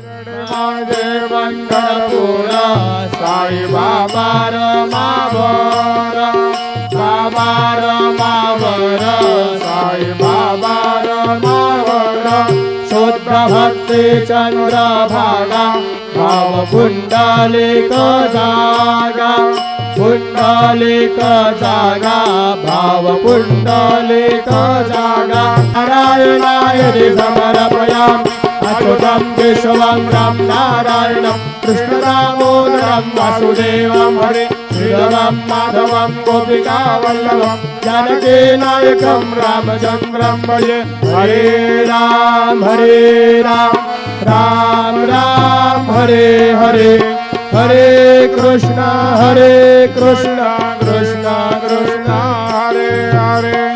माझे पंढरपूर साई बाबा रमावर, बाबा रमावर, साई बाबा रमावर, शुद्ध भक्ती चंद्रभागा, भाव पुंडलिक जागा, पुंडलिक जागा, भाव पुंडलिक जागा, नारायणाय समर्पयामि अच्युतं केशवं राम नारायणं कृष्णदामोदरं वासुदेवं हरे श्रीराम माधवं गोपिकावल्लभं जानकीनायकं रामचन्द्रं भजे। हरे राम राम राम हरे हरे, हरे कृष्ण कृष्ण कृष्ण हरे हरे।